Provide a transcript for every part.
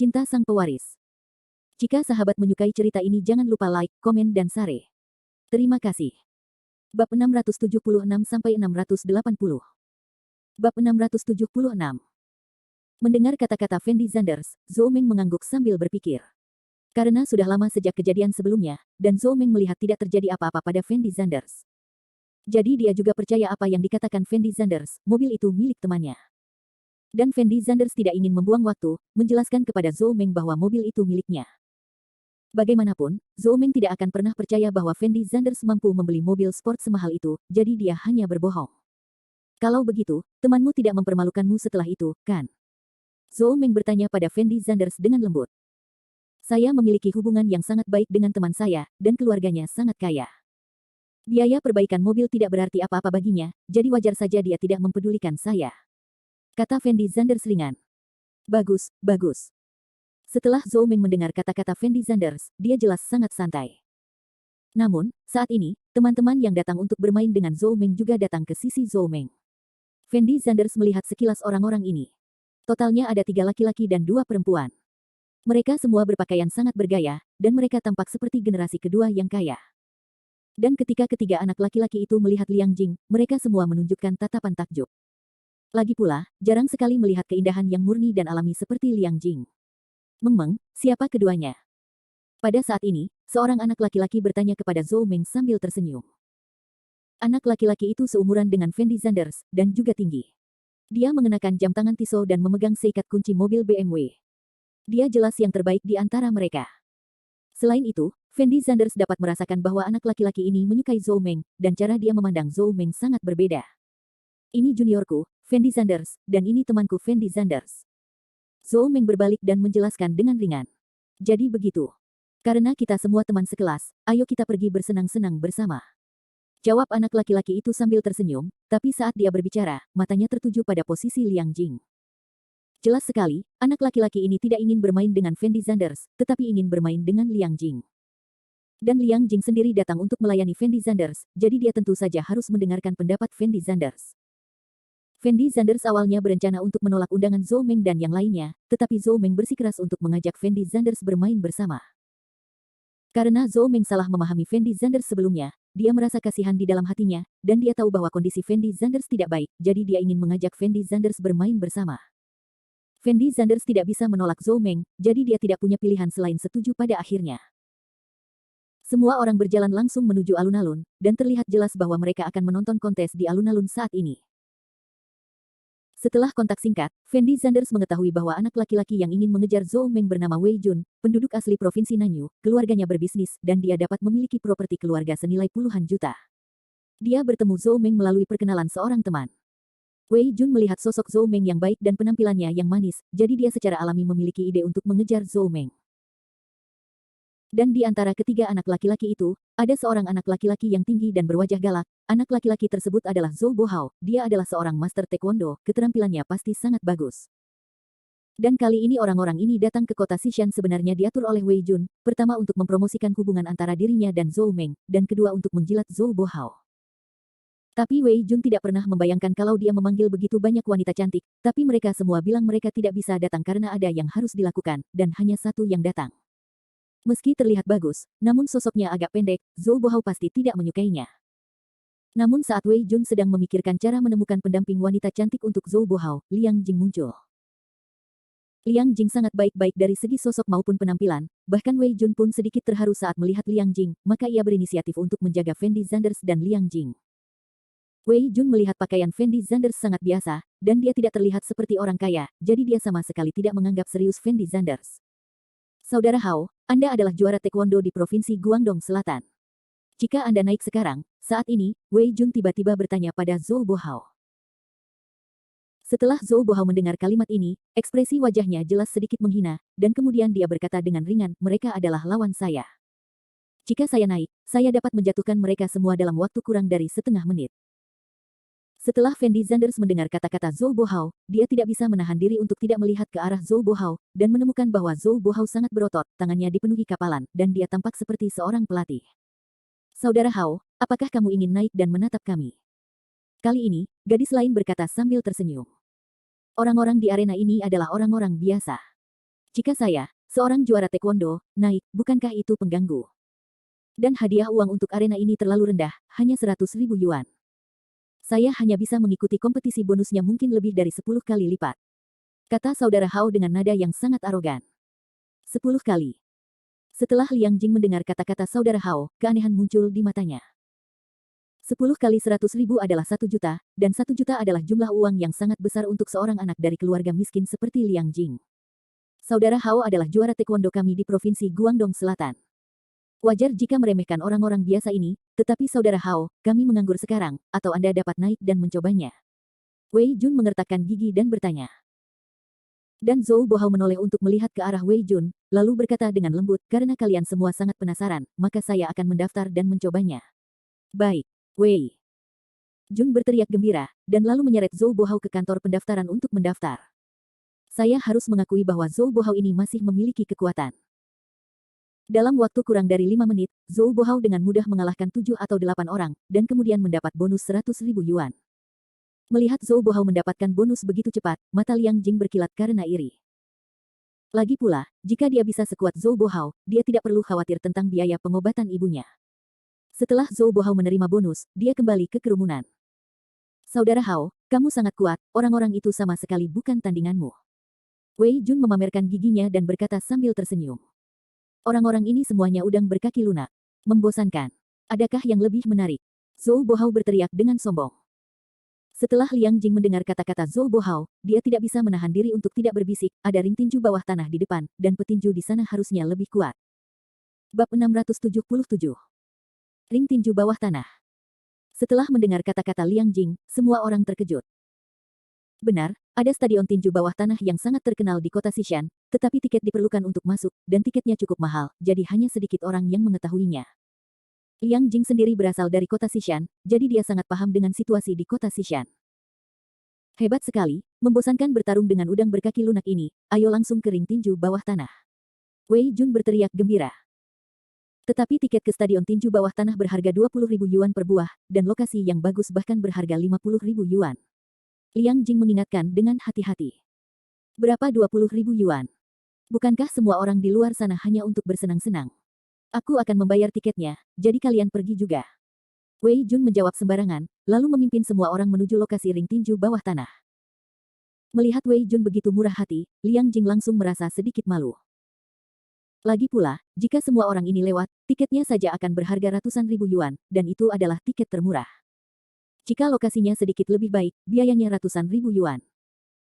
Cinta Sang Pewaris. Jika sahabat menyukai cerita ini jangan lupa like, komen dan share. Terima kasih. Bab 676-680. Bab 676. Mendengar kata-kata Fendi Zanders, Zhou Meng mengangguk sambil berpikir. Karena sudah lama sejak kejadian sebelumnya, dan Zhou Meng melihat tidak terjadi apa-apa pada Fendi Zanders. Jadi dia juga percaya apa yang dikatakan Fendi Zanders, mobil itu milik temannya. Dan Fendi Zanders tidak ingin membuang waktu, menjelaskan kepada Zhou Meng bahwa mobil itu miliknya. Bagaimanapun, Zhou Meng tidak akan pernah percaya bahwa Fendi Zanders mampu membeli mobil sport semahal itu, jadi dia hanya berbohong. Kalau begitu, temanmu tidak mempermalukanmu setelah itu, kan? Zhou Meng bertanya pada Fendi Zanders dengan lembut. Saya memiliki hubungan yang sangat baik dengan teman saya, dan keluarganya sangat kaya. Biaya perbaikan mobil tidak berarti apa-apa baginya, jadi wajar saja dia tidak mempedulikan saya. Kata Fendi Zanders ringan. Bagus, bagus. Setelah Zhou Meng mendengar kata-kata Fendi Zanders, dia jelas sangat santai. Namun, saat ini, teman-teman yang datang untuk bermain dengan Zhou Meng juga datang ke sisi Zhou Meng. Fendi Zanders melihat sekilas orang-orang ini. Totalnya ada 3 laki-laki dan 2 perempuan. Mereka semua berpakaian sangat bergaya, dan mereka tampak seperti generasi kedua yang kaya. Dan ketika ketiga anak laki-laki itu melihat Liang Jing, mereka semua menunjukkan tatapan takjub. Lagi pula, jarang sekali melihat keindahan yang murni dan alami seperti Liang Jing. Meng, siapa keduanya? Pada saat ini, seorang anak laki-laki bertanya kepada Zhou Meng sambil tersenyum. Anak laki-laki itu seumuran dengan Fendi Zanders, dan juga tinggi. Dia mengenakan jam tangan Tissot dan memegang seikat kunci mobil BMW. Dia jelas yang terbaik di antara mereka. Selain itu, Fendi Zanders dapat merasakan bahwa anak laki-laki ini menyukai Zhou Meng, dan cara dia memandang Zhou Meng sangat berbeda. Ini juniorku, Fendi Zanders, dan ini temanku Fendi Zanders. Zhou Meng berbalik dan menjelaskan dengan ringan. Jadi begitu. Karena kita semua teman sekelas, ayo kita pergi bersenang-senang bersama. Jawab anak laki-laki itu sambil tersenyum, tapi saat dia berbicara, matanya tertuju pada posisi Liang Jing. Jelas sekali, anak laki-laki ini tidak ingin bermain dengan Fendi Zanders, tetapi ingin bermain dengan Liang Jing. Dan Liang Jing sendiri datang untuk melayani Fendi Zanders, jadi dia tentu saja harus mendengarkan pendapat Fendi Zanders. Fendi Zanders awalnya berencana untuk menolak undangan Zhou Meng dan yang lainnya, tetapi Zhou Meng bersikeras untuk mengajak Fendi Zanders bermain bersama. Karena Zhou Meng salah memahami Fendi Zanders sebelumnya, dia merasa kasihan di dalam hatinya, dan dia tahu bahwa kondisi Fendi Zanders tidak baik, jadi dia ingin mengajak Fendi Zanders bermain bersama. Fendi Zanders tidak bisa menolak Zhou Meng, jadi dia tidak punya pilihan selain setuju pada akhirnya. Semua orang berjalan langsung menuju alun-alun, dan terlihat jelas bahwa mereka akan menonton kontes di alun-alun saat ini. Setelah kontak singkat, Fendi Zanders mengetahui bahwa anak laki-laki yang ingin mengejar Zhou Meng bernama Wei Jun, penduduk asli provinsi Nanyu, keluarganya berbisnis, dan dia dapat memiliki properti keluarga senilai puluhan juta. Dia bertemu Zhou Meng melalui perkenalan seorang teman. Wei Jun melihat sosok Zhou Meng yang baik dan penampilannya yang manis, jadi dia secara alami memiliki ide untuk mengejar Zhou Meng. Dan di antara ketiga anak laki-laki itu, ada seorang anak laki-laki yang tinggi dan berwajah galak. Anak laki-laki tersebut adalah Zhou Bohao, dia adalah seorang master taekwondo, keterampilannya pasti sangat bagus. Dan kali ini orang-orang ini datang ke kota Xishan sebenarnya diatur oleh Wei Jun, pertama untuk mempromosikan hubungan antara dirinya dan Zhou Meng, dan kedua untuk menjilat Zhou Bohao. Tapi Wei Jun tidak pernah membayangkan kalau dia memanggil begitu banyak wanita cantik, tapi mereka semua bilang mereka tidak bisa datang karena ada yang harus dilakukan, dan hanya satu yang datang. Meski terlihat bagus, namun sosoknya agak pendek, Zhou Bohao pasti tidak menyukainya. Namun saat Wei Jun sedang memikirkan cara menemukan pendamping wanita cantik untuk Zhou Bohao, Liang Jing muncul. Liang Jing sangat baik-baik dari segi sosok maupun penampilan, bahkan Wei Jun pun sedikit terharu saat melihat Liang Jing, maka ia berinisiatif untuk menjaga Fendi Zanders dan Liang Jing. Wei Jun melihat pakaian Fendi Zanders sangat biasa, dan dia tidak terlihat seperti orang kaya, jadi dia sama sekali tidak menganggap serius Fendi Zanders. Saudara Hao, Anda adalah juara taekwondo di Provinsi Guangdong Selatan. Jika Anda naik sekarang, saat ini, Wei Jun tiba-tiba bertanya pada Zhou Bohao. Setelah Zhou Bohao mendengar kalimat ini, ekspresi wajahnya jelas sedikit menghina, dan kemudian dia berkata dengan ringan, mereka adalah lawan saya. Jika saya naik, saya dapat menjatuhkan mereka semua dalam waktu kurang dari setengah menit. Setelah Fendi Zanders mendengar kata-kata Zhou Bohao, dia tidak bisa menahan diri untuk tidak melihat ke arah Zhou Bohao, dan menemukan bahwa Zhou Bohao sangat berotot, tangannya dipenuhi kapalan, dan dia tampak seperti seorang pelatih. Saudara Hao, apakah kamu ingin naik dan menatap kami? Kali ini, gadis lain berkata sambil tersenyum. Orang-orang di arena ini adalah orang-orang biasa. Jika saya, seorang juara taekwondo, naik, bukankah itu pengganggu? Dan hadiah uang untuk arena ini terlalu rendah, hanya 100.000 yuan. Saya hanya bisa mengikuti kompetisi bonusnya mungkin lebih dari 10 kali lipat. Kata saudara Hao dengan nada yang sangat arogan. 10 kali. Setelah Liang Jing mendengar kata-kata saudara Hao, keanehan muncul di matanya. 10 kali 100.000 adalah 1 juta, dan 1 juta adalah jumlah uang yang sangat besar untuk seorang anak dari keluarga miskin seperti Liang Jing. Saudara Hao adalah juara taekwondo kami di Provinsi Guangdong Selatan. Wajar jika meremehkan orang-orang biasa ini, tetapi saudara Hao, kami menganggur sekarang, atau Anda dapat naik dan mencobanya. Wei Jun mengertakkan gigi dan bertanya. Dan Zhou Bohao menoleh untuk melihat ke arah Wei Jun, lalu berkata dengan lembut, karena kalian semua sangat penasaran, maka saya akan mendaftar dan mencobanya. Baik, Wei Jun berteriak gembira, dan lalu menyeret Zhou Bohao ke kantor pendaftaran untuk mendaftar. Saya harus mengakui bahwa Zhou Bohao ini masih memiliki kekuatan. Dalam waktu kurang dari 5 menit, Zhou Bohao dengan mudah mengalahkan 7 atau 8 orang, dan kemudian mendapat bonus 100.000 yuan. Melihat Zhou Bohao mendapatkan bonus begitu cepat, mata Liang Jing berkilat karena iri. Lagi pula, jika dia bisa sekuat Zhou Bohao, dia tidak perlu khawatir tentang biaya pengobatan ibunya. Setelah Zhou Bohao menerima bonus, dia kembali ke kerumunan. Saudara Hao, kamu sangat kuat, orang-orang itu sama sekali bukan tandinganmu. Wei Jun memamerkan giginya dan berkata sambil tersenyum. Orang-orang ini semuanya udang berkaki lunak. Membosankan. Adakah yang lebih menarik? Zhou Bohao berteriak dengan sombong. Setelah Liang Jing mendengar kata-kata Zhou Bohao, dia tidak bisa menahan diri untuk tidak berbisik, ada ring tinju bawah tanah di depan, dan petinju di sana harusnya lebih kuat. Bab 677. Ring tinju bawah tanah. Setelah mendengar kata-kata Liang Jing, semua orang terkejut. Benar, ada stadion tinju bawah tanah yang sangat terkenal di kota Xishan, tetapi tiket diperlukan untuk masuk, dan tiketnya cukup mahal, jadi hanya sedikit orang yang mengetahuinya. Liang Jing sendiri berasal dari kota Xishan, jadi dia sangat paham dengan situasi di kota Xishan. Hebat sekali, membosankan bertarung dengan udang berkaki lunak ini, ayo langsung ke ring tinju bawah tanah. Wei Jun berteriak gembira. Tetapi tiket ke stadion tinju bawah tanah berharga 20.000 yuan per buah, dan lokasi yang bagus bahkan berharga 50.000 yuan. Liang Jing mengingatkan dengan hati-hati. Berapa 20.000 yuan? Bukankah semua orang di luar sana hanya untuk bersenang-senang? Aku akan membayar tiketnya, jadi kalian pergi juga. Wei Jun menjawab sembarangan, lalu memimpin semua orang menuju lokasi ring tinju bawah tanah. Melihat Wei Jun begitu murah hati, Liang Jing langsung merasa sedikit malu. Lagi pula, jika semua orang ini lewat, tiketnya saja akan berharga ratusan ribu yuan, dan itu adalah tiket termurah. Jika lokasinya sedikit lebih baik, biayanya ratusan ribu yuan.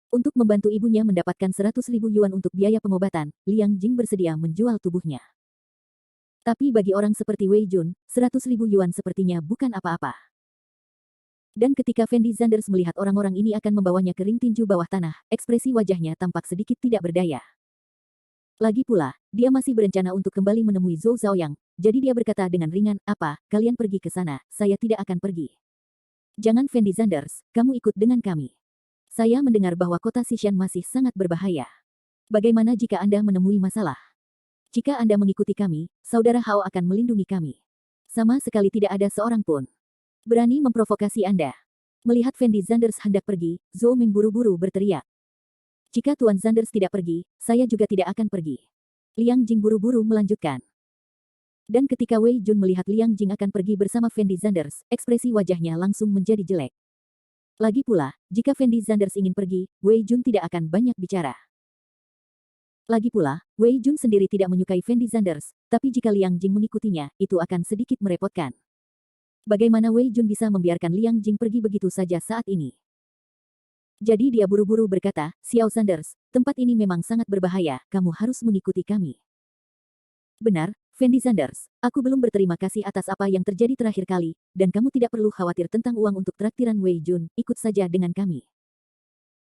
Untuk membantu ibunya mendapatkan 100.000 yuan untuk biaya pengobatan, Liang Jing bersedia menjual tubuhnya. Tapi bagi orang seperti Wei Jun, 100.000 yuan sepertinya bukan apa-apa. Dan ketika Fendi Zanders melihat orang-orang ini akan membawanya ke ring tinju bawah tanah, ekspresi wajahnya tampak sedikit tidak berdaya. Lagi pula, dia masih berencana untuk kembali menemui Zhou Zhaoyang, jadi dia berkata dengan ringan, apa, kalian pergi ke sana, saya tidak akan pergi. Jangan Fendi Zanders, kamu ikut dengan kami. Saya mendengar bahwa kota Xishan masih sangat berbahaya. Bagaimana jika Anda menemui masalah? Jika Anda mengikuti kami, saudara Hao akan melindungi kami. Sama sekali tidak ada seorang pun berani memprovokasi Anda. Melihat Fendi Zanders hendak pergi, Zhou Ming buru-buru berteriak. Jika Tuan Zanders tidak pergi, saya juga tidak akan pergi. Liang Jing buru-buru melanjutkan. Dan ketika Wei Jun melihat Liang Jing akan pergi bersama Fendi Zanders, ekspresi wajahnya langsung menjadi jelek. Lagi pula, jika Fendi Zanders ingin pergi, Wei Jun tidak akan banyak bicara. Lagi pula, Wei Jun sendiri tidak menyukai Fendi Zanders, tapi jika Liang Jing mengikutinya, itu akan sedikit merepotkan. Bagaimana Wei Jun bisa membiarkan Liang Jing pergi begitu saja saat ini? Jadi dia buru-buru berkata, Xiao Zanders, tempat ini memang sangat berbahaya, kamu harus mengikuti kami. Benar, Fendi Zanders, aku belum berterima kasih atas apa yang terjadi terakhir kali, dan kamu tidak perlu khawatir tentang uang untuk traktiran Wei Jun, ikut saja dengan kami.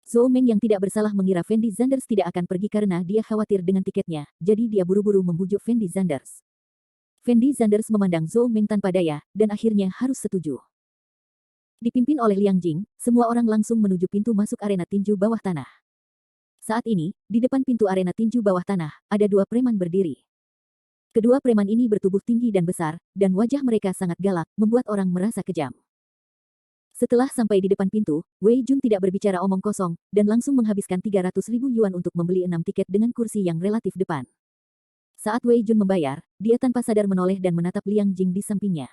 Zhou Meng yang tidak bersalah mengira Fendi Zanders tidak akan pergi karena dia khawatir dengan tiketnya, jadi dia buru-buru membujuk Fendi Zanders. Fendi Zanders memandang Zhou Meng tanpa daya, dan akhirnya harus setuju. Dipimpin oleh Liang Jing, semua orang langsung menuju pintu masuk arena tinju bawah tanah. Saat ini, di depan pintu arena tinju bawah tanah, ada 2 preman berdiri. Kedua preman ini bertubuh tinggi dan besar, dan wajah mereka sangat galak, membuat orang merasa kejam. Setelah sampai di depan pintu, Wei Jun tidak berbicara omong kosong, dan langsung menghabiskan 300.000 yuan untuk membeli 6 tiket dengan kursi yang relatif depan. Saat Wei Jun membayar, dia tanpa sadar menoleh dan menatap Liang Jing di sampingnya.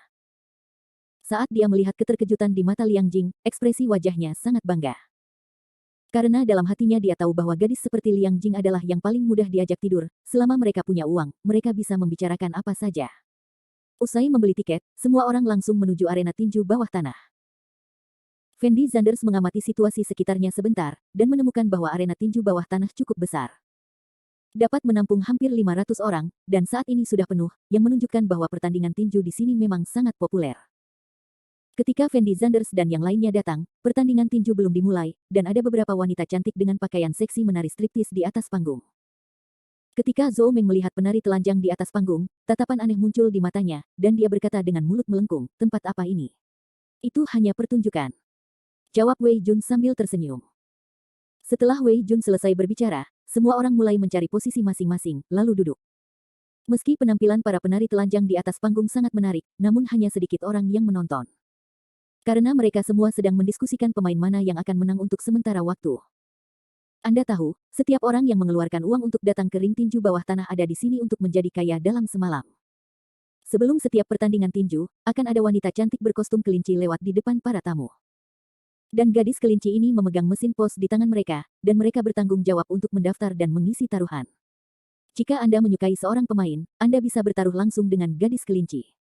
Saat dia melihat keterkejutan di mata Liang Jing, ekspresi wajahnya sangat bangga. Karena dalam hatinya dia tahu bahwa gadis seperti Liang Jing adalah yang paling mudah diajak tidur, selama mereka punya uang, mereka bisa membicarakan apa saja. Usai membeli tiket, semua orang langsung menuju arena tinju bawah tanah. Fendi Zanders mengamati situasi sekitarnya sebentar, dan menemukan bahwa arena tinju bawah tanah cukup besar. Dapat menampung hampir 500 orang, dan saat ini sudah penuh, yang menunjukkan bahwa pertandingan tinju di sini memang sangat populer. Ketika Fendi Zanders dan yang lainnya datang, pertandingan tinju belum dimulai, dan ada beberapa wanita cantik dengan pakaian seksi menari striptis di atas panggung. Ketika Zhou Meng melihat penari telanjang di atas panggung, tatapan aneh muncul di matanya, dan dia berkata dengan mulut melengkung, tempat apa ini? Itu hanya pertunjukan. Jawab Wei Jun sambil tersenyum. Setelah Wei Jun selesai berbicara, semua orang mulai mencari posisi masing-masing, lalu duduk. Meski penampilan para penari telanjang di atas panggung sangat menarik, namun hanya sedikit orang yang menonton. Karena mereka semua sedang mendiskusikan pemain mana yang akan menang untuk sementara waktu. Anda tahu, setiap orang yang mengeluarkan uang untuk datang ke ring tinju bawah tanah ada di sini untuk menjadi kaya dalam semalam. Sebelum setiap pertandingan tinju, akan ada wanita cantik berkostum kelinci lewat di depan para tamu. Dan gadis kelinci ini memegang mesin pos di tangan mereka, dan mereka bertanggung jawab untuk mendaftar dan mengisi taruhan. Jika Anda menyukai seorang pemain, Anda bisa bertaruh langsung dengan gadis kelinci.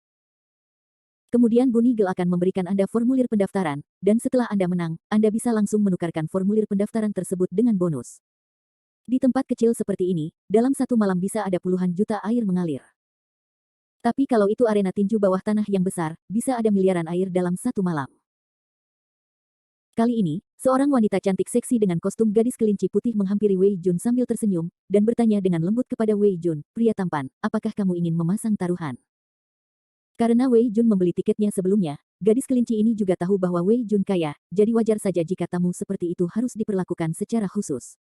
Kemudian Bunny Girl akan memberikan Anda formulir pendaftaran, dan setelah Anda menang, Anda bisa langsung menukarkan formulir pendaftaran tersebut dengan bonus. Di tempat kecil seperti ini, dalam satu malam bisa ada puluhan juta air mengalir. Tapi kalau itu arena tinju bawah tanah yang besar, bisa ada miliaran air dalam satu malam. Kali ini, seorang wanita cantik seksi dengan kostum gadis kelinci putih menghampiri Wei Jun sambil tersenyum, dan bertanya dengan lembut kepada Wei Jun, pria tampan, apakah kamu ingin memasang taruhan? Karena Wei Jun membeli tiketnya sebelumnya, gadis kelinci ini juga tahu bahwa Wei Jun kaya, jadi wajar saja jika tamu seperti itu harus diperlakukan secara khusus.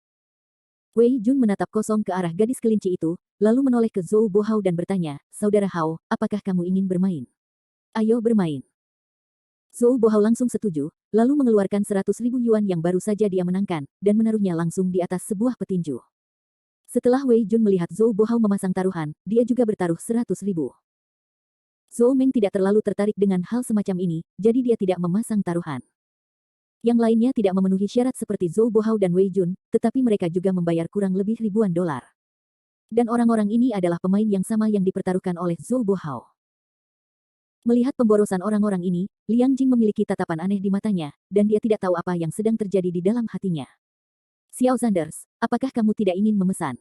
Wei Jun menatap kosong ke arah gadis kelinci itu, lalu menoleh ke Zhou Bohao dan bertanya, Saudara Hao, apakah kamu ingin bermain? Ayo bermain. Zhou Bohao langsung setuju, lalu mengeluarkan 100.000 yuan yang baru saja dia menangkan, dan menaruhnya langsung di atas sebuah petinju. Setelah Wei Jun melihat Zhou Bohao memasang taruhan, dia juga bertaruh 100.000. Zhou Meng tidak terlalu tertarik dengan hal semacam ini, jadi dia tidak memasang taruhan. Yang lainnya tidak memenuhi syarat seperti Zhou Bohao dan Wei Jun, tetapi mereka juga membayar kurang lebih ribuan dolar. Dan orang-orang ini adalah pemain yang sama yang dipertaruhkan oleh Zhou Bohao. Melihat pemborosan orang-orang ini, Liang Jing memiliki tatapan aneh di matanya, dan dia tidak tahu apa yang sedang terjadi di dalam hatinya. Xiao Zanders, apakah kamu tidak ingin memesan?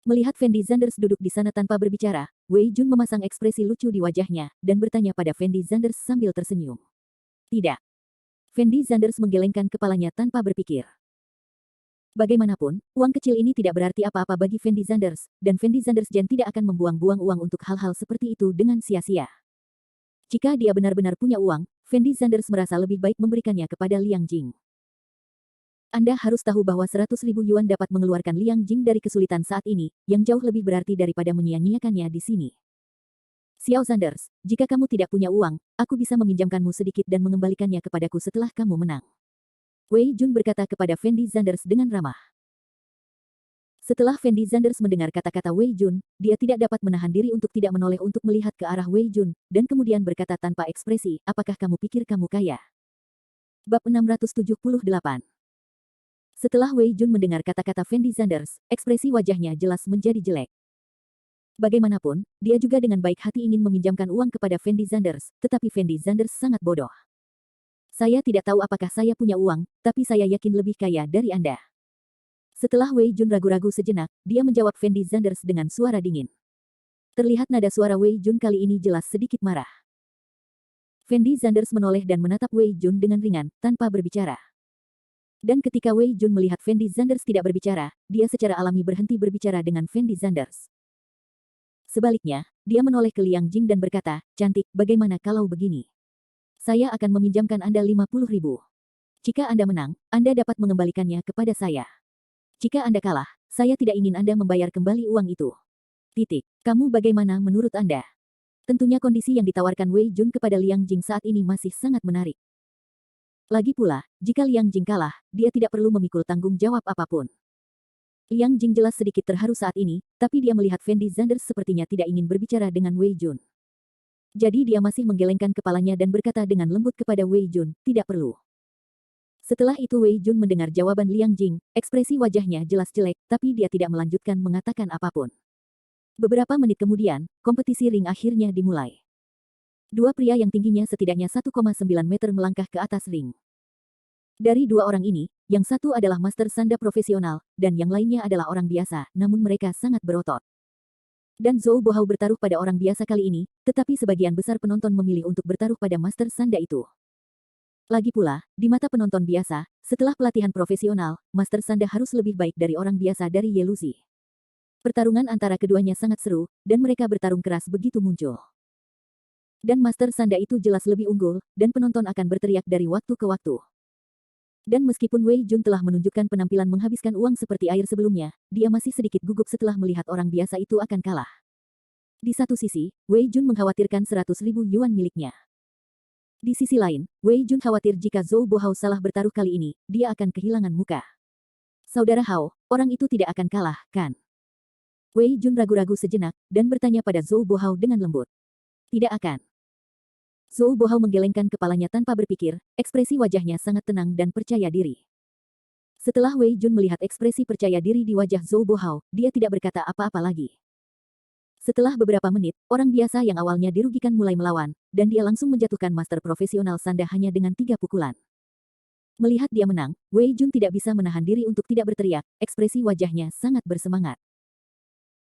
Melihat Fendi Zanders duduk di sana tanpa berbicara, Wei Jun memasang ekspresi lucu di wajahnya, dan bertanya pada Fendi Zanders sambil tersenyum. Tidak. Fendi Zanders menggelengkan kepalanya tanpa berpikir. Bagaimanapun, uang kecil ini tidak berarti apa-apa bagi Fendi Zanders, dan Fendi Zanders Jen tidak akan membuang-buang uang untuk hal-hal seperti itu dengan sia-sia. Jika dia benar-benar punya uang, Fendi Zanders merasa lebih baik memberikannya kepada Liang Jing. Anda harus tahu bahwa 100.000 yuan dapat mengeluarkan Liang Jing dari kesulitan saat ini, yang jauh lebih berarti daripada menyia-nyiakannya di sini. Xiao Zanders, jika kamu tidak punya uang, aku bisa meminjamkanmu sedikit dan mengembalikannya kepadaku setelah kamu menang. Wei Jun berkata kepada Fendi Zanders dengan ramah. Setelah Fendi Zanders mendengar kata-kata Wei Jun, dia tidak dapat menahan diri untuk tidak menoleh untuk melihat ke arah Wei Jun, dan kemudian berkata tanpa ekspresi, apakah kamu pikir kamu kaya? Bab 678. Setelah Wei Jun mendengar kata-kata Fendi Zanders, ekspresi wajahnya jelas menjadi jelek. Bagaimanapun, dia juga dengan baik hati ingin meminjamkan uang kepada Fendi Zanders, tetapi Fendi Zanders sangat bodoh. Saya tidak tahu apakah saya punya uang, tapi saya yakin lebih kaya dari Anda. Setelah Wei Jun ragu-ragu sejenak, dia menjawab Fendi Zanders dengan suara dingin. Terlihat nada suara Wei Jun kali ini jelas sedikit marah. Fendi Zanders menoleh dan menatap Wei Jun dengan ringan, tanpa berbicara. Dan ketika Wei Jun melihat Fendi Zanders tidak berbicara, dia secara alami berhenti berbicara dengan Fendi Zanders. Sebaliknya, dia menoleh ke Liang Jing dan berkata, cantik, bagaimana kalau begini? Saya akan meminjamkan Anda 50.000. Jika Anda menang, Anda dapat mengembalikannya kepada saya. Jika Anda kalah, saya tidak ingin Anda membayar kembali uang itu. Titik. Kamu bagaimana menurut Anda? Tentunya kondisi yang ditawarkan Wei Jun kepada Liang Jing saat ini masih sangat menarik. Lagi pula, jika Liang Jing kalah, dia tidak perlu memikul tanggung jawab apapun. Liang Jing jelas sedikit terharu saat ini, tapi dia melihat Fendi Zanders sepertinya tidak ingin berbicara dengan Wei Jun. Jadi dia masih menggelengkan kepalanya dan berkata dengan lembut kepada Wei Jun, tidak perlu. Setelah itu Wei Jun mendengar jawaban Liang Jing, ekspresi wajahnya jelas jelek, tapi dia tidak melanjutkan mengatakan apapun. Beberapa menit kemudian, kompetisi ring akhirnya dimulai. Dua pria yang tingginya setidaknya 1,9 meter melangkah ke atas ring. Dari dua orang ini, yang satu adalah master sanda profesional, dan yang lainnya adalah orang biasa, namun mereka sangat berotot. Dan Zhou Bohao bertaruh pada orang biasa kali ini, tetapi sebagian besar penonton memilih untuk bertaruh pada master sanda itu. Lagi pula, di mata penonton biasa, setelah pelatihan profesional, master sanda harus lebih baik dari orang biasa dari Yelusi. Pertarungan antara keduanya sangat seru, dan mereka bertarung keras begitu muncul. Dan master sanda itu jelas lebih unggul, dan penonton akan berteriak dari waktu ke waktu. Dan meskipun Wei Jun telah menunjukkan penampilan menghabiskan uang seperti air sebelumnya, dia masih sedikit gugup setelah melihat orang biasa itu akan kalah. Di satu sisi, Wei Jun mengkhawatirkan 100.000 yuan miliknya. Di sisi lain, Wei Jun khawatir jika Zhou Bohao salah bertaruh kali ini, dia akan kehilangan muka. Saudara Hao, orang itu tidak akan kalah, kan? Wei Jun ragu-ragu sejenak, dan bertanya pada Zhou Bohao dengan lembut. Tidak akan. Zhou Bohao menggelengkan kepalanya tanpa berpikir, ekspresi wajahnya sangat tenang dan percaya diri. Setelah Wei Jun melihat ekspresi percaya diri di wajah Zhou Bohao, dia tidak berkata apa-apa lagi. Setelah beberapa menit, orang biasa yang awalnya dirugikan mulai melawan, dan dia langsung menjatuhkan master profesional sanda hanya dengan 3 pukulan. Melihat dia menang, Wei Jun tidak bisa menahan diri untuk tidak berteriak, ekspresi wajahnya sangat bersemangat.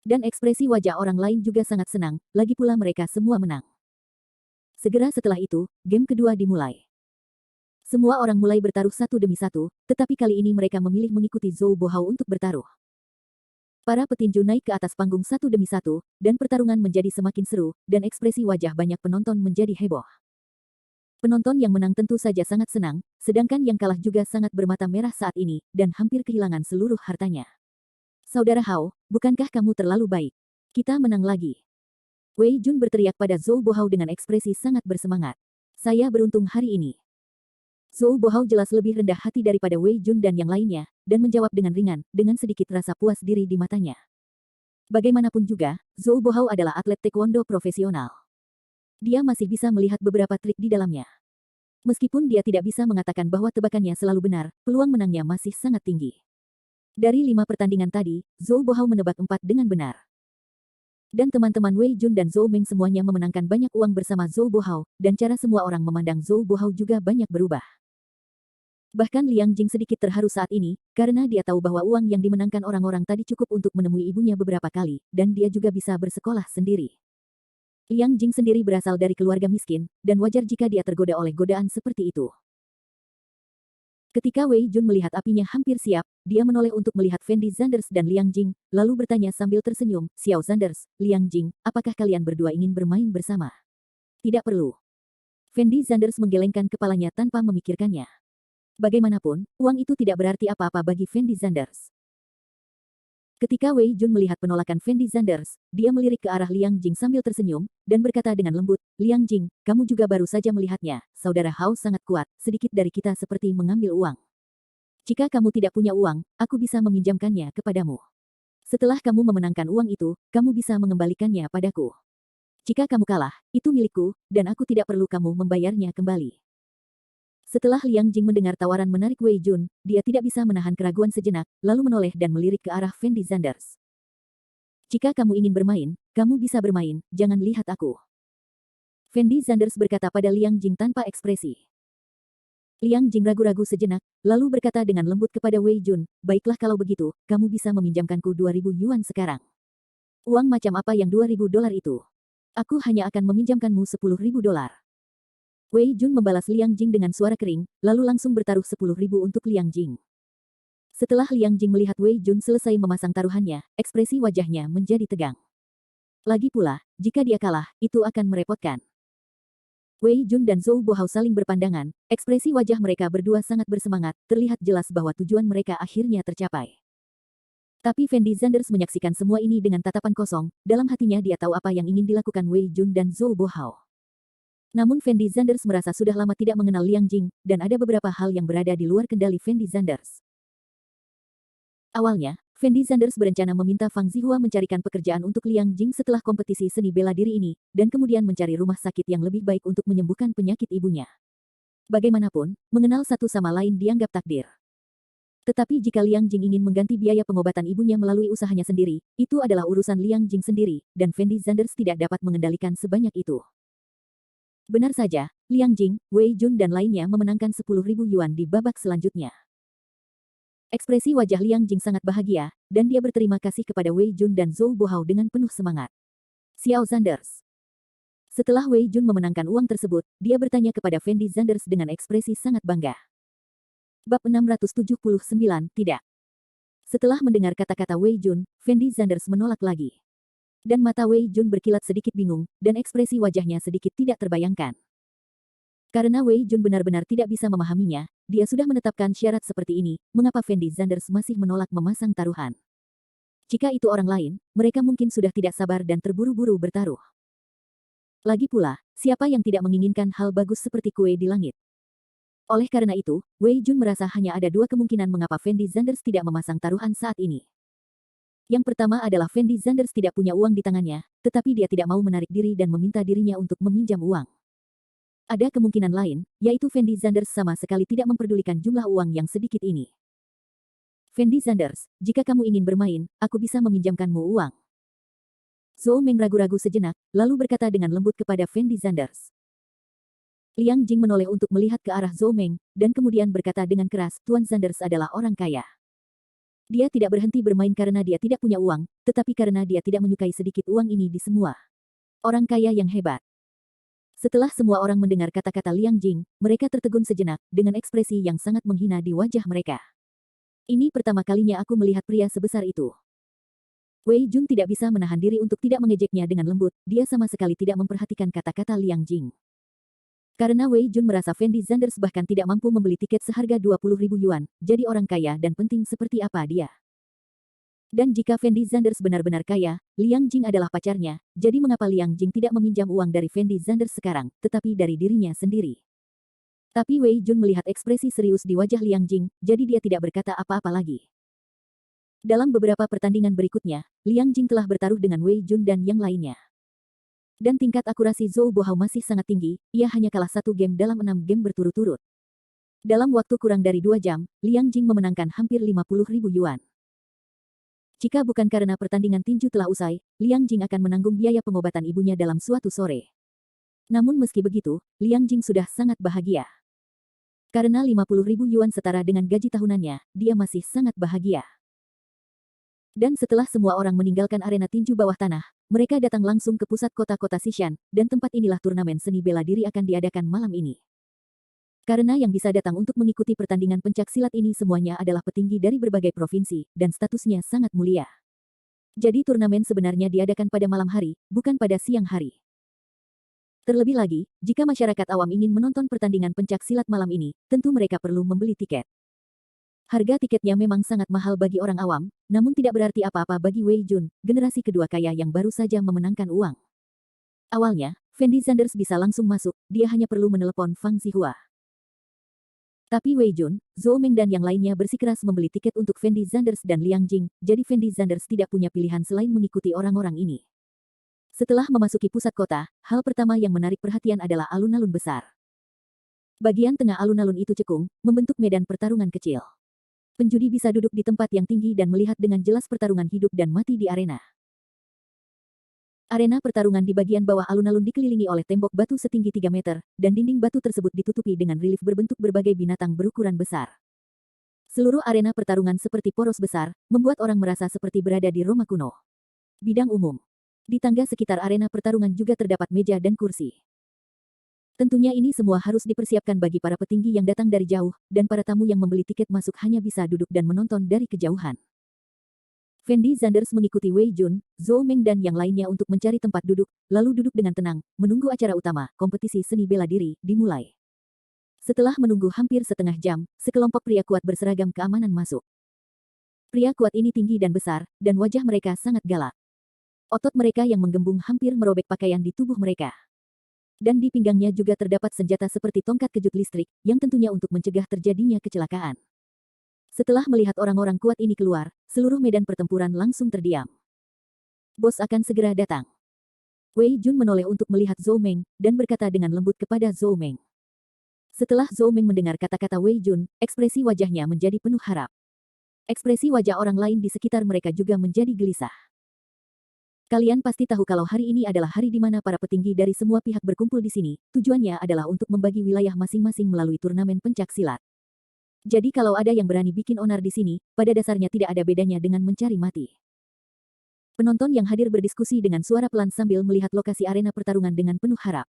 Dan ekspresi wajah orang lain juga sangat senang, lagi pula mereka semua menang. Segera setelah itu, game kedua dimulai. Semua orang mulai bertaruh satu demi satu, tetapi kali ini mereka memilih mengikuti Zhou Bohao untuk bertaruh. Para petinju naik ke atas panggung satu demi satu, dan pertarungan menjadi semakin seru, dan ekspresi wajah banyak penonton menjadi heboh. Penonton yang menang tentu saja sangat senang, sedangkan yang kalah juga sangat bermata merah saat ini, dan hampir kehilangan seluruh hartanya. Saudara Hao, bukankah kamu terlalu baik? Kita menang lagi. Wei Jun berteriak pada Zhou Bohao dengan ekspresi sangat bersemangat. Saya beruntung hari ini. Zhou Bohao jelas lebih rendah hati daripada Wei Jun dan yang lainnya, dan menjawab dengan ringan, dengan sedikit rasa puas diri di matanya. Bagaimanapun juga, Zhou Bohao adalah atlet taekwondo profesional. Dia masih bisa melihat beberapa trik di dalamnya. Meskipun dia tidak bisa mengatakan bahwa tebakannya selalu benar, peluang menangnya masih sangat tinggi. Dari 5 pertandingan tadi, Zhou Bohao menebak 4 dengan benar. Dan teman-teman Wei Jun dan Zhou Meng semuanya memenangkan banyak uang bersama Zhou Bohao, dan cara semua orang memandang Zhou Bohao juga banyak berubah. Bahkan Liang Jing sedikit terharu saat ini, karena dia tahu bahwa uang yang dimenangkan orang-orang tadi cukup untuk menemui ibunya beberapa kali, dan dia juga bisa bersekolah sendiri. Liang Jing sendiri berasal dari keluarga miskin, dan wajar jika dia tergoda oleh godaan seperti itu. Ketika Wei Jun melihat apinya hampir siap, dia menoleh untuk melihat Fendi Zanders dan Liang Jing, lalu bertanya sambil tersenyum, Xiao Zanders, Liang Jing, apakah kalian berdua ingin bermain bersama? Tidak perlu. Fendi Zanders menggelengkan kepalanya tanpa memikirkannya. Bagaimanapun, uang itu tidak berarti apa-apa bagi Fendi Zanders. Ketika Wei Jun melihat penolakan Fendi Zanders, dia melirik ke arah Liang Jing sambil tersenyum, dan berkata dengan lembut, Liang Jing, kamu juga baru saja melihatnya, saudara Hao sangat kuat, sedikit dari kita seperti mengambil uang. Jika kamu tidak punya uang, aku bisa meminjamkannya kepadamu. Setelah kamu memenangkan uang itu, kamu bisa mengembalikannya padaku. Jika kamu kalah, itu milikku, dan aku tidak perlu kamu membayarnya kembali. Setelah Liang Jing mendengar tawaran menarik Wei Jun, dia tidak bisa menahan keraguan sejenak, lalu menoleh dan melirik ke arah Fendi Zanders. Jika kamu ingin bermain, kamu bisa bermain, jangan lihat aku. Fendi Zanders berkata pada Liang Jing tanpa ekspresi. Liang Jing ragu-ragu sejenak, lalu berkata dengan lembut kepada Wei Jun, baiklah kalau begitu, kamu bisa meminjamkanku 2.000 yuan sekarang. Uang macam apa yang 2.000 dolar itu? Aku hanya akan meminjamkanmu 10.000 dolar. Wei Jun membalas Liang Jing dengan suara kering, lalu langsung bertaruh 10.000 untuk Liang Jing. Setelah Liang Jing melihat Wei Jun selesai memasang taruhannya, ekspresi wajahnya menjadi tegang. Lagi pula, jika dia kalah, itu akan merepotkan. Wei Jun dan Zhou Bohao saling berpandangan, ekspresi wajah mereka berdua sangat bersemangat, terlihat jelas bahwa tujuan mereka akhirnya tercapai. Tapi Fendi Zanders menyaksikan semua ini dengan tatapan kosong, dalam hatinya dia tahu apa yang ingin dilakukan Wei Jun dan Zhou Bohao. Namun Fendi Zanders merasa sudah lama tidak mengenal Liang Jing, dan ada beberapa hal yang berada di luar kendali Fendi Zanders. Awalnya, Fendi Zanders berencana meminta Fang Zihua mencarikan pekerjaan untuk Liang Jing setelah kompetisi seni bela diri ini, dan kemudian mencari rumah sakit yang lebih baik untuk menyembuhkan penyakit ibunya. Bagaimanapun, mengenal satu sama lain dianggap takdir. Tetapi jika Liang Jing ingin mengganti biaya pengobatan ibunya melalui usahanya sendiri, itu adalah urusan Liang Jing sendiri, dan Fendi Zanders tidak dapat mengendalikan sebanyak itu. Benar saja, Liang Jing, Wei Jun dan lainnya memenangkan 10.000 yuan di babak selanjutnya. Ekspresi wajah Liang Jing sangat bahagia, dan dia berterima kasih kepada Wei Jun dan Zhou Bohao dengan penuh semangat. Xiao Zanders. Setelah Wei Jun memenangkan uang tersebut, dia bertanya kepada Fendi Zanders dengan ekspresi sangat bangga. Bab 679, tidak. Setelah mendengar kata-kata Wei Jun, Fendi Zanders menolak lagi. Dan mata Wei Jun berkilat sedikit bingung, dan ekspresi wajahnya sedikit tidak terbayangkan. Karena Wei Jun benar-benar tidak bisa memahaminya, dia sudah menetapkan syarat seperti ini, mengapa Fendi Zanders masih menolak memasang taruhan. Jika itu orang lain, mereka mungkin sudah tidak sabar dan terburu-buru bertaruh. Lagi pula, siapa yang tidak menginginkan hal bagus seperti kue di langit? Oleh karena itu, Wei Jun merasa hanya ada dua kemungkinan mengapa Fendi Zanders tidak memasang taruhan saat ini. Yang pertama adalah Fendi Zanders tidak punya uang di tangannya, tetapi dia tidak mau menarik diri dan meminta dirinya untuk meminjam uang. Ada kemungkinan lain, yaitu Fendi Zanders sama sekali tidak memperdulikan jumlah uang yang sedikit ini. Fendi Zanders, jika kamu ingin bermain, aku bisa meminjamkanmu uang. Zhou Meng ragu-ragu sejenak, lalu berkata dengan lembut kepada Fendi Zanders. Liang Jing menoleh untuk melihat ke arah Zhou Meng, dan kemudian berkata dengan keras, Tuan Zanders adalah orang kaya. Dia tidak berhenti bermain karena dia tidak punya uang, tetapi karena dia tidak menyukai sedikit uang ini di semua. Orang kaya yang hebat. Setelah semua orang mendengar kata-kata Liang Jing, mereka tertegun sejenak, dengan ekspresi yang sangat menghina di wajah mereka. Ini pertama kalinya aku melihat pria sebesar itu. Wei Jun tidak bisa menahan diri untuk tidak mengejeknya dengan lembut, dia sama sekali tidak memperhatikan kata-kata Liang Jing. Karena Wei Jun merasa Fendi Zanders bahkan tidak mampu membeli tiket seharga 20.000 yuan, jadi orang kaya dan penting seperti apa dia. Dan jika Fendi Zanders benar-benar kaya, Liang Jing adalah pacarnya, jadi mengapa Liang Jing tidak meminjam uang dari Fendi Zanders sekarang, tetapi dari dirinya sendiri. Tapi Wei Jun melihat ekspresi serius di wajah Liang Jing, jadi dia tidak berkata apa-apa lagi. Dalam beberapa pertandingan berikutnya, Liang Jing telah bertaruh dengan Wei Jun dan yang lainnya. Dan tingkat akurasi Zhou Bohao masih sangat tinggi, ia hanya kalah 1 game dalam 6 game berturut-turut. Dalam waktu kurang dari 2 jam, Liang Jing memenangkan hampir 50.000 yuan. Jika bukan karena pertandingan tinju telah usai, Liang Jing akan menanggung biaya pengobatan ibunya dalam suatu sore. Namun meski begitu, Liang Jing sudah sangat bahagia. Karena 50.000 yuan setara dengan gaji tahunannya, dia masih sangat bahagia. Dan setelah semua orang meninggalkan arena tinju bawah tanah, mereka datang langsung ke pusat kota-kota Xishan, dan tempat inilah turnamen seni bela diri akan diadakan malam ini. Karena yang bisa datang untuk mengikuti pertandingan pencak silat ini semuanya adalah petinggi dari berbagai provinsi, dan statusnya sangat mulia. Jadi turnamen sebenarnya diadakan pada malam hari, bukan pada siang hari. Terlebih lagi, jika masyarakat awam ingin menonton pertandingan pencak silat malam ini, tentu mereka perlu membeli tiket. Harga tiketnya memang sangat mahal bagi orang awam, namun tidak berarti apa-apa bagi Wei Jun, generasi kedua kaya yang baru saja memenangkan uang. Awalnya, Fendi Zanders bisa langsung masuk, dia hanya perlu menelepon Fang Zihua. Tapi Wei Jun, Zhou Meng dan yang lainnya bersikeras membeli tiket untuk Fendi Zanders dan Liang Jing, jadi Fendi Zanders tidak punya pilihan selain mengikuti orang-orang ini. Setelah memasuki pusat kota, hal pertama yang menarik perhatian adalah alun-alun besar. Bagian tengah alun-alun itu cekung, membentuk medan pertarungan kecil. Penjudi bisa duduk di tempat yang tinggi dan melihat dengan jelas pertarungan hidup dan mati di arena. Arena pertarungan di bagian bawah alun-alun dikelilingi oleh tembok batu setinggi 3 meter, dan dinding batu tersebut ditutupi dengan relief berbentuk berbagai binatang berukuran besar. Seluruh arena pertarungan seperti poros besar, membuat orang merasa seperti berada di Roma kuno. Bidang umum. Di tangga sekitar arena pertarungan juga terdapat meja dan kursi. Tentunya ini semua harus dipersiapkan bagi para petinggi yang datang dari jauh, dan para tamu yang membeli tiket masuk hanya bisa duduk dan menonton dari kejauhan. Fendi Zanders mengikuti Wei Jun, Zhou Meng dan yang lainnya untuk mencari tempat duduk, lalu duduk dengan tenang, menunggu acara utama, kompetisi seni bela diri, dimulai. Setelah menunggu hampir setengah jam, sekelompok pria kuat berseragam keamanan masuk. Pria kuat ini tinggi dan besar, dan wajah mereka sangat galak. Otot mereka yang menggembung hampir merobek pakaian di tubuh mereka. Dan di pinggangnya juga terdapat senjata seperti tongkat kejut listrik, yang tentunya untuk mencegah terjadinya kecelakaan. Setelah melihat orang-orang kuat ini keluar, seluruh medan pertempuran langsung terdiam. Bos akan segera datang. Wei Jun menoleh untuk melihat Zhou Meng, dan berkata dengan lembut kepada Zhou Meng. Setelah Zhou Meng mendengar kata-kata Wei Jun, ekspresi wajahnya menjadi penuh harap. Ekspresi wajah orang lain di sekitar mereka juga menjadi gelisah. Kalian pasti tahu kalau hari ini adalah hari di mana para petinggi dari semua pihak berkumpul di sini. Tujuannya adalah untuk membagi wilayah masing-masing melalui turnamen pencak silat. Jadi kalau ada yang berani bikin onar di sini, pada dasarnya tidak ada bedanya dengan mencari mati. Penonton yang hadir berdiskusi dengan suara pelan sambil melihat lokasi arena pertarungan dengan penuh harap.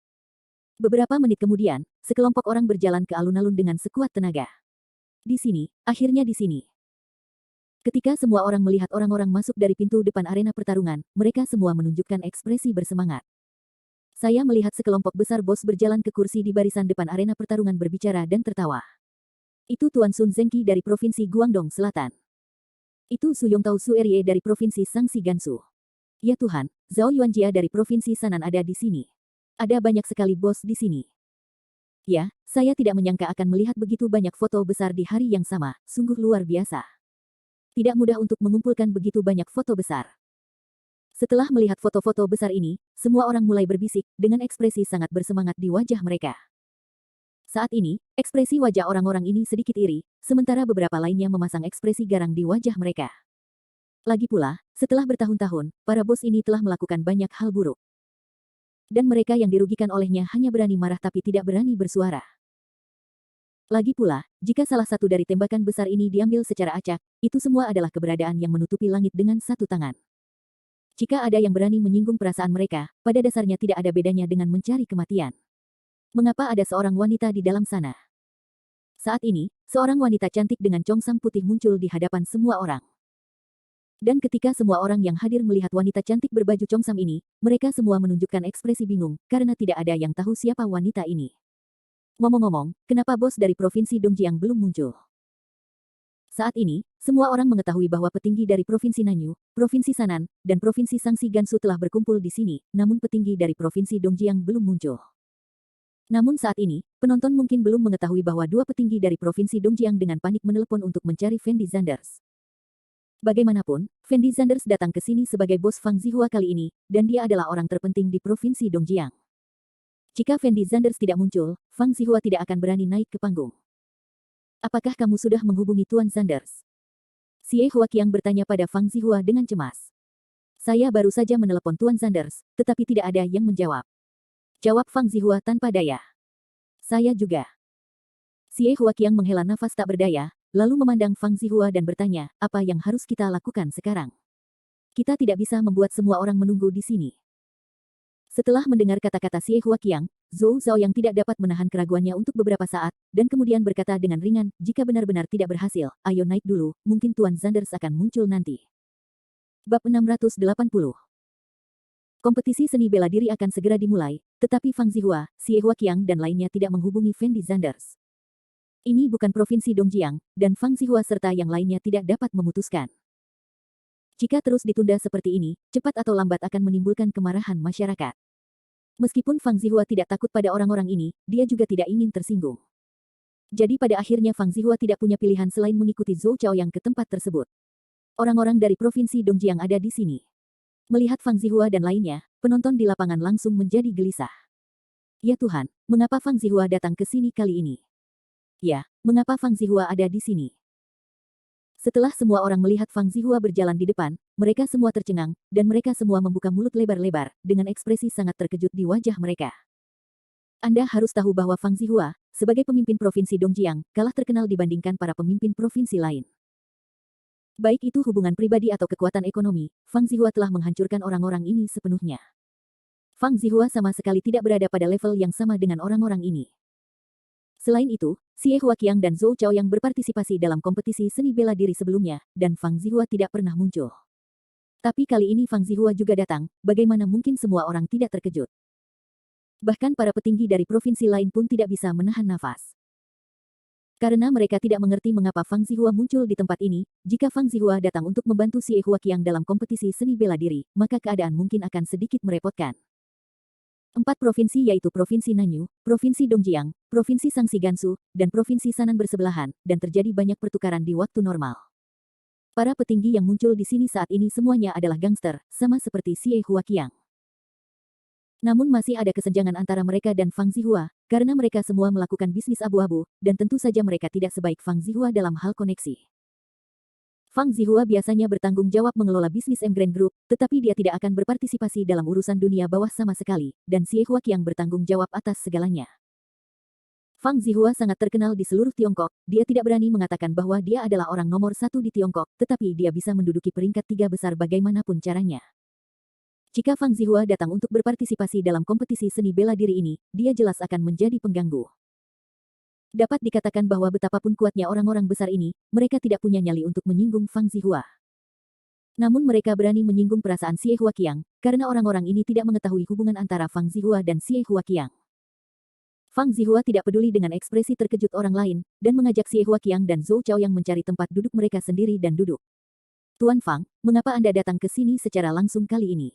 Beberapa menit kemudian, sekelompok orang berjalan ke alun-alun dengan sekuat tenaga. Di sini, akhirnya di sini. Ketika semua orang melihat orang-orang masuk dari pintu depan arena pertarungan, mereka semua menunjukkan ekspresi bersemangat. Saya melihat sekelompok besar bos berjalan ke kursi di barisan depan arena pertarungan berbicara dan tertawa. Itu Tuan Sun Zengqi dari Provinsi Guangdong Selatan. Itu Su Yongtao Suerye dari Provinsi Sangxi Gansu. Ya Tuhan, Zhao Yuanjia dari Provinsi Sanan ada di sini. Ada banyak sekali bos di sini. Ya, saya tidak menyangka akan melihat begitu banyak foto besar di hari yang sama, sungguh luar biasa. Tidak mudah untuk mengumpulkan begitu banyak foto besar. Setelah melihat foto-foto besar ini, semua orang mulai berbisik, dengan ekspresi sangat bersemangat di wajah mereka. Saat ini, ekspresi wajah orang-orang ini sedikit iri, sementara beberapa lainnya memasang ekspresi garang di wajah mereka. Lagi pula, setelah bertahun-tahun, para bos ini telah melakukan banyak hal buruk. Dan mereka yang dirugikan olehnya hanya berani marah tapi tidak berani bersuara. Lagi pula, jika salah satu dari tembakan besar ini diambil secara acak, itu semua adalah keberadaan yang menutupi langit dengan satu tangan. Jika ada yang berani menyinggung perasaan mereka, pada dasarnya tidak ada bedanya dengan mencari kematian. Mengapa ada seorang wanita di dalam sana? Saat ini, seorang wanita cantik dengan congsam putih muncul di hadapan semua orang. Dan ketika semua orang yang hadir melihat wanita cantik berbaju congsam ini, mereka semua menunjukkan ekspresi bingung, karena tidak ada yang tahu siapa wanita ini. Ngomong-ngomong, kenapa bos dari Provinsi Dongjiang belum muncul? Saat ini, semua orang mengetahui bahwa petinggi dari Provinsi Nanyu, Provinsi Sanan, dan Provinsi Sangxi Gansu telah berkumpul di sini, namun petinggi dari Provinsi Dongjiang belum muncul. Namun saat ini, penonton mungkin belum mengetahui bahwa dua petinggi dari Provinsi Dongjiang dengan panik menelepon untuk mencari Fendi Zanders. Bagaimanapun, Fendi Zanders datang ke sini sebagai bos Fang Zihua kali ini, dan dia adalah orang terpenting di Provinsi Dongjiang. Jika Fendi Zanders tidak muncul, Fang Zihua tidak akan berani naik ke panggung. Apakah kamu sudah menghubungi Tuan Zanders? Xie Huaqiang bertanya pada Fang Zihua dengan cemas. Saya baru saja menelepon Tuan Zanders, tetapi tidak ada yang menjawab. Jawab Fang Zihua tanpa daya. Saya juga. Xie Huaqiang menghela nafas tak berdaya, lalu memandang Fang Zihua dan bertanya, apa yang harus kita lakukan sekarang? Kita tidak bisa membuat semua orang menunggu di sini. Setelah mendengar kata-kata Xie Huaqiang, Zhou Zhao yang tidak dapat menahan keraguannya untuk beberapa saat, dan kemudian berkata dengan ringan, jika benar-benar tidak berhasil, ayo naik dulu, mungkin Tuan Zanders akan muncul nanti. Bab 680. Kompetisi seni bela diri akan segera dimulai, tetapi Fang Zihua, Xie Huaqiang dan lainnya tidak menghubungi Fendi Zanders. Ini bukan Provinsi Dongjiang, dan Fang Zihua serta yang lainnya tidak dapat memutuskan. Jika terus ditunda seperti ini, cepat atau lambat akan menimbulkan kemarahan masyarakat. Meskipun Fang Zihua tidak takut pada orang-orang ini, dia juga tidak ingin tersinggung. Jadi pada akhirnya Fang Zihua tidak punya pilihan selain mengikuti Zhou Chaoyang ke tempat tersebut. Orang-orang dari Provinsi Dongjiang ada di sini. Melihat Fang Zihua dan lainnya, penonton di lapangan langsung menjadi gelisah. Ya Tuhan, mengapa Fang Zihua datang ke sini kali ini? Ya, mengapa Fang Zihua ada di sini? Setelah semua orang melihat Fang Zihua berjalan di depan, mereka semua tercengang, dan mereka semua membuka mulut lebar-lebar, dengan ekspresi sangat terkejut di wajah mereka. Anda harus tahu bahwa Fang Zihua, sebagai pemimpin Provinsi Dongjiang, kalah terkenal dibandingkan para pemimpin provinsi lain. Baik itu hubungan pribadi atau kekuatan ekonomi, Fang Zihua telah menghancurkan orang-orang ini sepenuhnya. Fang Zihua sama sekali tidak berada pada level yang sama dengan orang-orang ini. Selain itu, Xie Huaqiang dan Zhou Chaoyang berpartisipasi dalam kompetisi seni bela diri sebelumnya, dan Fang Zihua tidak pernah muncul. Tapi kali ini Fang Zihua juga datang, bagaimana mungkin semua orang tidak terkejut? Bahkan para petinggi dari provinsi lain pun tidak bisa menahan nafas. Karena mereka tidak mengerti mengapa Fang Zihua muncul di tempat ini, jika Fang Zihua datang untuk membantu Xie Huaqiang dalam kompetisi seni bela diri, maka keadaan mungkin akan sedikit merepotkan. 4 provinsi yaitu Provinsi Nanyu, Provinsi Dongjiang, Provinsi Sangsi Gansu, dan Provinsi Sanan bersebelahan, dan terjadi banyak pertukaran di waktu normal. Para petinggi yang muncul di sini saat ini semuanya adalah gangster, sama seperti Xie Huaqiang. Namun masih ada kesenjangan antara mereka dan Fang Zihua, karena mereka semua melakukan bisnis abu-abu, dan tentu saja mereka tidak sebaik Fang Zihua dalam hal koneksi. Fang Zihua biasanya bertanggung jawab mengelola bisnis Emgrand Group, tetapi dia tidak akan berpartisipasi dalam urusan dunia bawah sama sekali, dan Xie Huaqiang bertanggung jawab atas segalanya. Fang Zihua sangat terkenal di seluruh Tiongkok, dia tidak berani mengatakan bahwa dia adalah orang nomor 1 di Tiongkok, tetapi dia bisa menduduki peringkat 3 besar bagaimanapun caranya. Jika Fang Zihua datang untuk berpartisipasi dalam kompetisi seni bela diri ini, dia jelas akan menjadi pengganggu. Dapat dikatakan bahwa betapapun kuatnya orang-orang besar ini, mereka tidak punya nyali untuk menyinggung Fang Zihua. Namun mereka berani menyinggung perasaan Xie Huaqiang, karena orang-orang ini tidak mengetahui hubungan antara Fang Zihua dan Xie Huaqiang. Fang Zihua tidak peduli dengan ekspresi terkejut orang lain, dan mengajak Xie Huaqiang dan Zhou Chaoyang mencari tempat duduk mereka sendiri dan duduk. Tuan Fang, mengapa Anda datang ke sini secara langsung kali ini?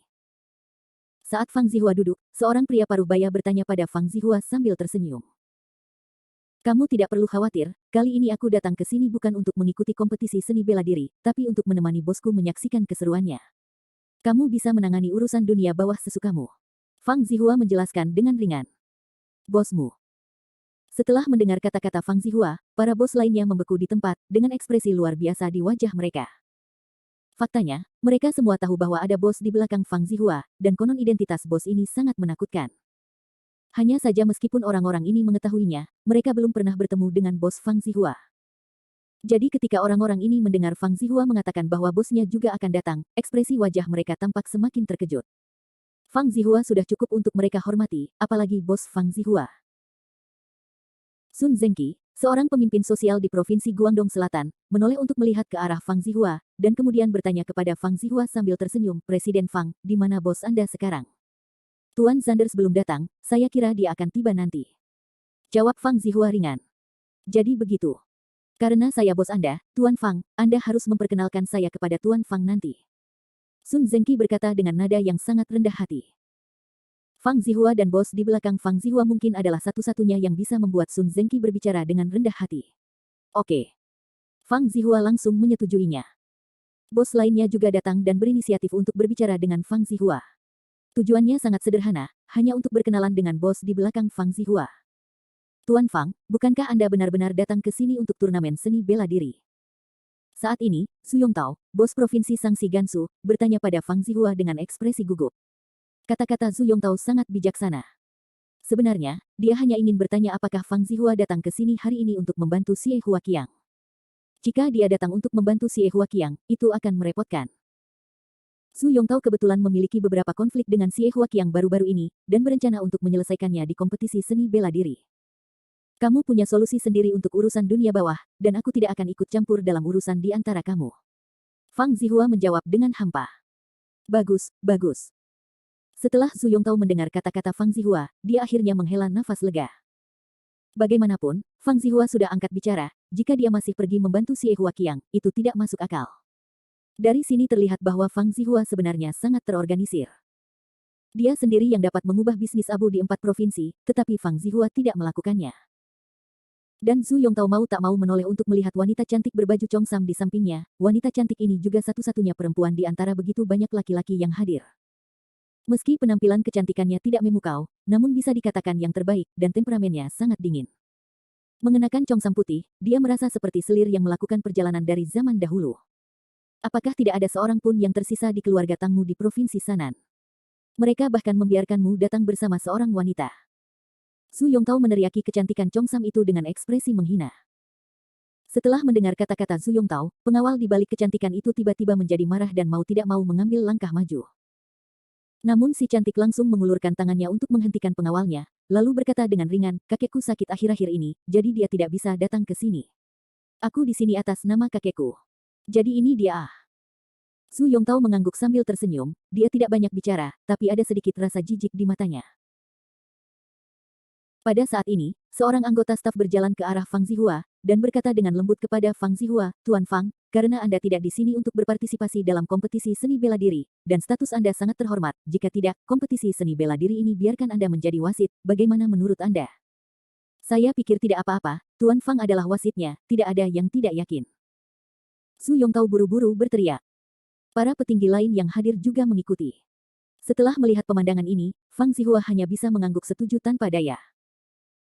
Saat Fang Zihua duduk, seorang pria paruh baya bertanya pada Fang Zihua sambil tersenyum. Kamu tidak perlu khawatir, kali ini aku datang ke sini bukan untuk mengikuti kompetisi seni bela diri, tapi untuk menemani bosku menyaksikan keseruannya. Kamu bisa menangani urusan dunia bawah sesukamu. Fang Zihua menjelaskan dengan ringan. Bosmu. Setelah mendengar kata-kata Fang Zihua, para bos lainnya membeku di tempat, dengan ekspresi luar biasa di wajah mereka. Faktanya, mereka semua tahu bahwa ada bos di belakang Fang Zihua, dan konon identitas bos ini sangat menakutkan. Hanya saja meskipun orang-orang ini mengetahuinya, mereka belum pernah bertemu dengan bos Fang Zihua. Jadi ketika orang-orang ini mendengar Fang Zihua mengatakan bahwa bosnya juga akan datang, ekspresi wajah mereka tampak semakin terkejut. Fang Zihua sudah cukup untuk mereka hormati, apalagi bos Fang Zihua. Sun Zengqi, seorang pemimpin sosial di Provinsi Guangdong Selatan, menoleh untuk melihat ke arah Fang Zihua, dan kemudian bertanya kepada Fang Zihua sambil tersenyum, Presiden Fang, di mana bos Anda sekarang? Tuan Sanders belum datang, saya kira dia akan tiba nanti. Jawab Fang Zihua ringan. Jadi begitu. Karena saya bos Anda, Tuan Fang, Anda harus memperkenalkan saya kepada Tuan Fang nanti. Sun Zengqi berkata dengan nada yang sangat rendah hati. Fang Zihua dan bos di belakang Fang Zihua mungkin adalah satu-satunya yang bisa membuat Sun Zengqi berbicara dengan rendah hati. Oke. Fang Zihua langsung menyetujuinya. Bos lainnya juga datang dan berinisiatif untuk berbicara dengan Fang Zihua. Tujuannya sangat sederhana, hanya untuk berkenalan dengan bos di belakang Fang Zihua. Tuan Fang, bukankah Anda benar-benar datang ke sini untuk turnamen seni bela diri? Saat ini, Su Yongtao, bos Provinsi Sangsi Gansu, bertanya pada Fang Zihua dengan ekspresi gugup. Kata-kata Su Yongtao sangat bijaksana. Sebenarnya, dia hanya ingin bertanya apakah Fang Zihua datang ke sini hari ini untuk membantu Xie Huaqiang. Jika dia datang untuk membantu Xie Huaqiang, itu akan merepotkan. Su Yongtao kebetulan memiliki beberapa konflik dengan Xie Huaqiang baru-baru ini, dan berencana untuk menyelesaikannya di kompetisi seni bela diri. Kamu punya solusi sendiri untuk urusan dunia bawah, dan aku tidak akan ikut campur dalam urusan di antara kamu. Fang Zihua menjawab dengan hampa. Bagus, bagus. Setelah Su Yongtao mendengar kata-kata Fang Zihua, dia akhirnya menghela nafas lega. Bagaimanapun, Fang Zihua sudah angkat bicara, jika dia masih pergi membantu Xie Huaqiang, itu tidak masuk akal. Dari sini terlihat bahwa Fang Zihua sebenarnya sangat terorganisir. Dia sendiri yang dapat mengubah bisnis abu di 4 provinsi, tetapi Fang Zihua tidak melakukannya. Dan Su Yongtao mau tak mau menoleh untuk melihat wanita cantik berbaju congsam di sampingnya. Wanita cantik ini juga satu-satunya perempuan di antara begitu banyak laki-laki yang hadir. Meski penampilan kecantikannya tidak memukau, namun bisa dikatakan yang terbaik, dan temperamennya sangat dingin. Mengenakan congsam putih, dia merasa seperti selir yang melakukan perjalanan dari zaman dahulu. Apakah tidak ada seorang pun yang tersisa di keluarga Tangmu di Provinsi Sanan? Mereka bahkan membiarkanmu datang bersama seorang wanita. Su Yongtao meneriaki kecantikan congsam itu dengan ekspresi menghina. Setelah mendengar kata-kata Su Yongtao, pengawal di balik kecantikan itu tiba-tiba menjadi marah dan mau tidak mau mengambil langkah maju. Namun si cantik langsung mengulurkan tangannya untuk menghentikan pengawalnya, lalu berkata dengan ringan, kakekku sakit akhir-akhir ini, jadi dia tidak bisa datang ke sini. Aku di sini atas nama kakekku. Jadi ini dia. Su Yongtao mengangguk sambil tersenyum, dia tidak banyak bicara, tapi ada sedikit rasa jijik di matanya. Pada saat ini, seorang anggota staf berjalan ke arah Fang Zihua, dan berkata dengan lembut kepada Fang Zihua, Tuan Fang, karena Anda tidak di sini untuk berpartisipasi dalam kompetisi seni bela diri, dan status Anda sangat terhormat, jika tidak, kompetisi seni bela diri ini biarkan Anda menjadi wasit, bagaimana menurut Anda? Saya pikir tidak apa-apa, Tuan Fang adalah wasitnya, tidak ada yang tidak yakin. Su Yongtao buru-buru berteriak. Para petinggi lain yang hadir juga mengikuti. Setelah melihat pemandangan ini, Fang Zihua hanya bisa mengangguk setuju tanpa daya.